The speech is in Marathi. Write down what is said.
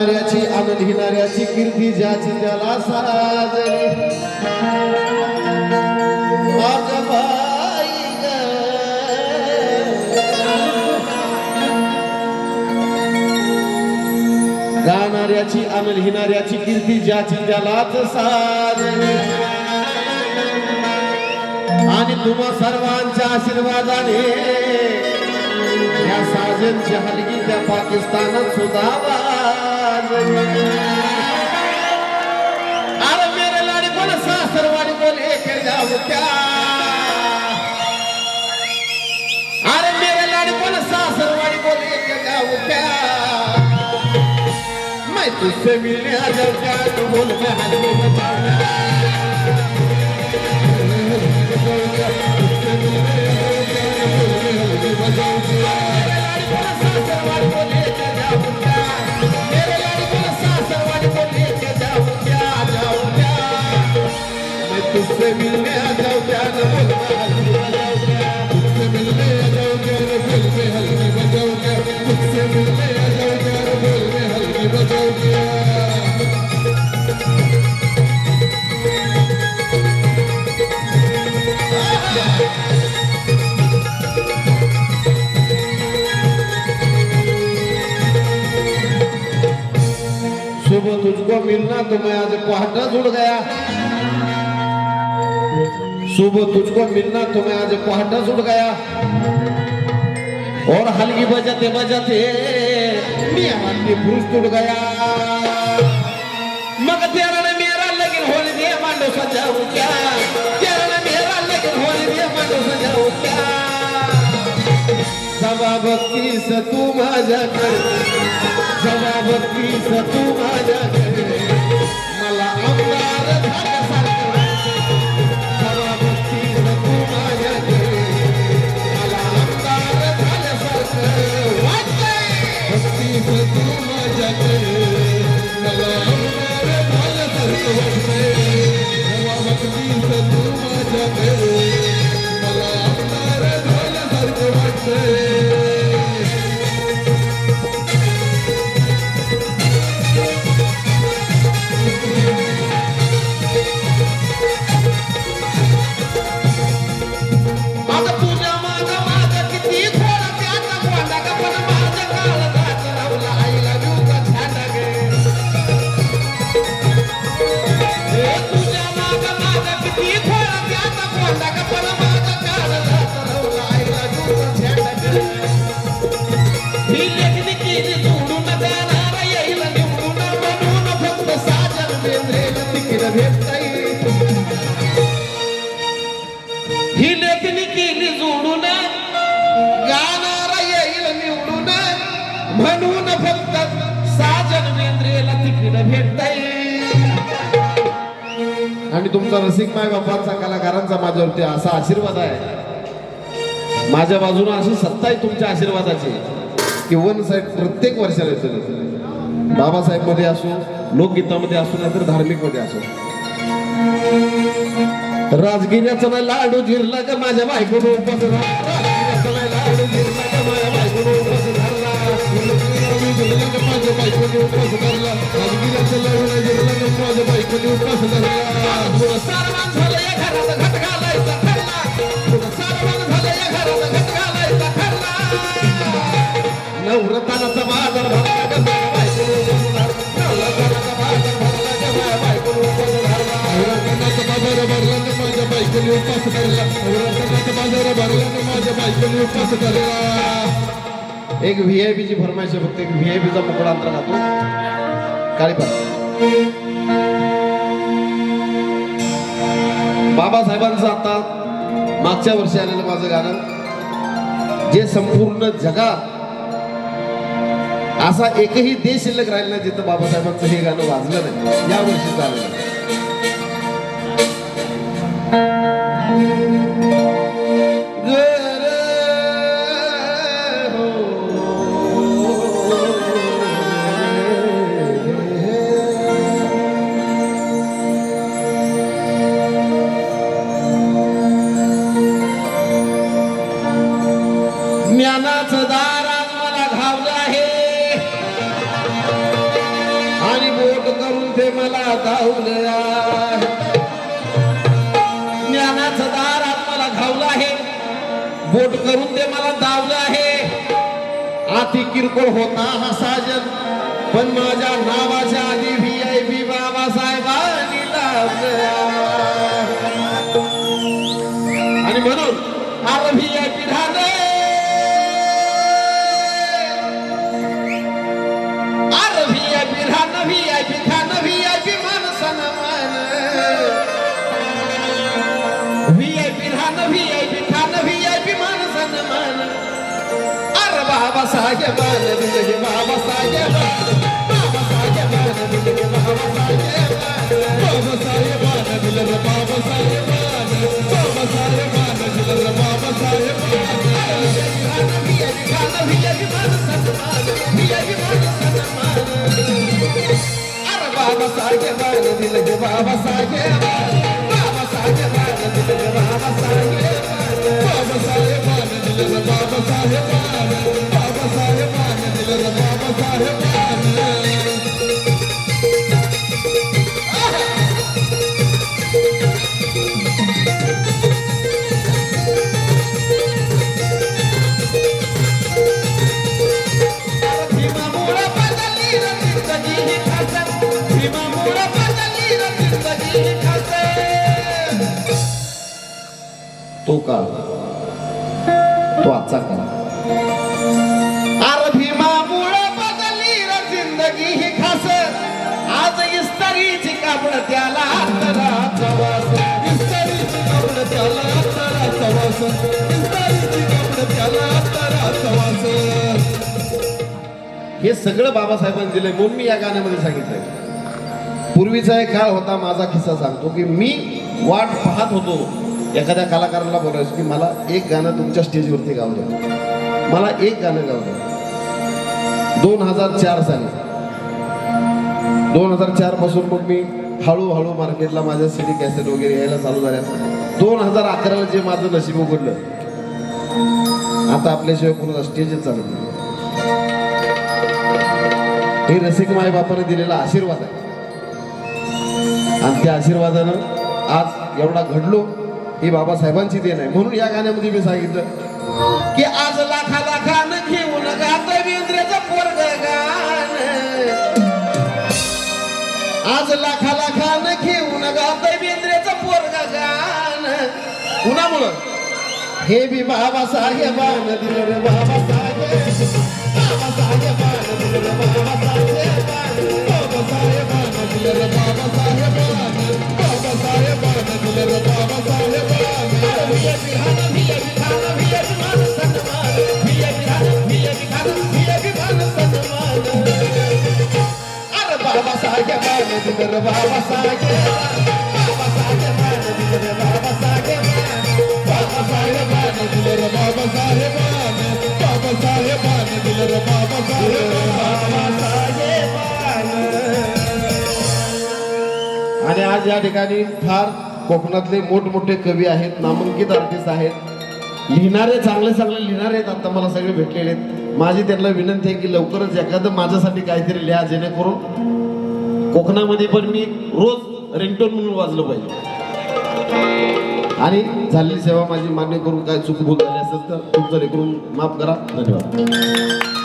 नाऱ्याची आनंद हिनाऱ्याची कीर्ती ज्याची त्याला साजली आज बाई ग गाणाऱ्याची आनंद हिनाऱ्याची कीर्ती ज्याची त्यालाच साजली आणि तुम्हा सर्वांच्या आशीर्वादाने या साजनची हलगी त्या पाकिस्तानात सुद्धा अरे मेरे लाड़ी बोल सासरवाड़ी को लेके जाऊं क्या अरे मेरे लाड़ी बोल सासरवाड़ी को लेके जाऊं क्या मैं तुझसे मिलने आ जाऊं क्या तू बोल मैं हलगी बजाऊं तुझसे मिलने आ जाओ क्या न तुझसे मिलने आ जाओ क्या न बोल में हल्की बजाओ क्या तुझसे मिलने आ जाओ क्या न बोल में हल्की बजाओ क्या सुबह तुझको मिलना तो मैं आज पहाड़ा जुड़ गया सुबह तुझको मिलना तो मैं आज पहाड़ा जुड़ गया और हलगी बजाते बजाते मियां के पुरुष टूट गया मगर तेरा ने मेरा लेकिन होने दिया मांडो सजाऊं क्या तेरा ने मेरा लेकिन होने दिया मांडो सजाऊं क्या सवा भक्ती से तू माझ्या कर सवा भक्ती से तू माझ्या कर मला आमदार ही लेखनी केली जोडून गाणारा येईल निवडून म्हणून फक्त साजन वेंद्रेला तिकीट भेटता येईल आणि तुमचा रसिक माय बापांचा कलाकारांचा माझ्यावरती असा आशीर्वाद आहे माझ्या बाजूने अशी सत्ता आहे तुमच्या आशीर्वादाची की वन साईड प्रत्येक वर्षाला येतो बाबासाहेब मध्ये असो लोकगीतामध्ये असो नाहीतर धार्मिक मध्ये असो राजगिऱ्याचा नाही लाडू जिरला का माझ्या बायकोने उपास राजगिऱ्याचा नाही लाडू जिरला का माझ्या बायकोने उपास धरला जिरला का माझ्या बायकोने उपास धरला राजगिऱ्याचा लाडू नाही जिरला का माझ्या बायकोने उपास धरला सारवान झालं या घरात घट घालायचा ठरला सारवान झालं या घरात घट घालायचा ठरला नवरत्नाचा बाजार भरला का माझ्या बायकोने उपास धरला नवरत्नाचा बाजार भरला का माझ्या बायकोने उपास धरला नवरत्नाचा बाजार भरला माझ्या बायकोने उपास धरला नवरत्नाचा बाजार भरला माझ्या बायकोने उपास धरला एक व्हीआयपी ची फरमाईश आहे फक्त एक व्हीआयपी चा मोकळा अंतर राहतो काळीपार बाबासाहेबांचं आता मागच्या वर्षी आलेलं माझं गाणं जे संपूर्ण जगात असा एकही देश शिल्लक राहिला नाही जिथं बाबासाहेबांचं हे गाणं वाजलं नाही या वर्षी झालं ज्ञानाचं दार आज मला घावलं आहे करून ते मला धावलं आहे. ज्ञानाचं दार मला घावलं आहे, बोट करून ते मला धावलं आहे. आती किरकोळ होता हा साजन, पण माझ्या नावाच्या आधी VIP बाबासाहेबांनी लावलं. आणि म्हणून आर VIP ढाले, आर VIP ढाणं, VIP खाणं, VIP मान सन्मान. VIP ढाणं, VIP खाणं, VIP मान सन्मान. अरे बाबासाहेबान दिले, बाबासाहेबान, बाबासाहेबान दिले, बाबासाहेबान, बाबासाहेबान दिले, बाबासाहेबान, बाबासाहेबान दिले, बाबासाहेबान. VIP खाणं, VIP मान सन्मान, VIP मान सन्मान. अरे बाबासाहेबान दिले, बाबासाहेबान, बाबासाहेबान दिले, बाबासाहेबान, बाबासाहेबान दिले, बाबासाहेबान, बाबासाहेबान दिले, बाबासाहेबान. भीमामुळं बदलली रे जिंदगी ही खास, भीमामुळं बदलली रे जिंदगी ही खास. तो काळ, तो आजचा काळ. अरे भीमामुळं बदलली रे जिंदगी ही खास. आज इस्तारीची कापड त्याला अंतराचा वास, इस्तारीची कापड त्याला अंतराचा वास, इस्तारीची कापड त्याला अंतराचा वास. हे सगळं बाबासाहेबांनी दिलंय म्हणून मी या गाण्यामध्ये सांगितलंय. पूर्वीचा एक काळ होता, माझा किस्सा सांगतो की मी वाट पाहत होतो एखाद्या कलाकाराला बोलायचं की मला एक गाणं तुमच्या स्टेजवरती गाऊ द्या, मला एक गाणं गाऊ द्या. 2004 साली, 2004 पासून मग मी हळूहळू मार्केटला माझ्या CD कॅसेट वगैरे यायला चालू झाल्या. 2011ला जे माझं नशीब उघडलं, आता आपल्याशिवाय कोणाला स्टेजच चालत नाही. हे रसिक मायबापाने दिलेला आशीर्वाद आहे आणि त्या आशीर्वादानं आज एवढा घडलो, ही बाबासाहेबांची देण आहे. म्हणून या गाण्यामध्ये मी सांगितलं की आज लाखा लाखानं घेऊन गातोय बेंद्रेचं पोरग गाण, आज लाखा लाखानं घेऊन गातोय बेंद्रेचं पोरग गाण. कुणामुळं? हे बी बाबासाहेबान दिलं रे, बाबासाहेब, बाबासाहेबान दिलं रे, बाबासाहेबान, बाबासाहेबान दिलं रे, बाबासाहेबान, बाबासाहेबान दिलं रे, बाबासाहेबान. VIP खाणं, VIP खाणं, VIP मान सन्मान, VIP खाणं, VIP खाणं, VIP मान सन्मान. अरे बाबासाहेबान दिलं रे, बाबासाहेबान, बाबासाहेबान दिलं रे, बाबासाहेबान, बाबासाहेबान दिलं रे, बाबासाहेबान, बाबासाहेबान दिलं रे, बाबासाहेबान. आणि आज या ठिकाणी फार कोकणातले मोठमोठे कवी आहेत, नामांकित आर्टिस्ट आहेत, लिहिणारे चांगले चांगले लिहिणारे आहेत, आता मला सगळे भेटलेले आहेत. माझी त्यांना विनंती आहे की लवकरच एखादं माझ्यासाठी काहीतरी लिहा, जेणेकरून कोकणामध्ये पण मी रोज रिंगटोन म्हणून वाजलं पाहिजे. आणि झालेली सेवा माझी मान्य करून काय चूक भूल झाली असेल तर तुमचं लेकरून माफ करा. धन्यवाद.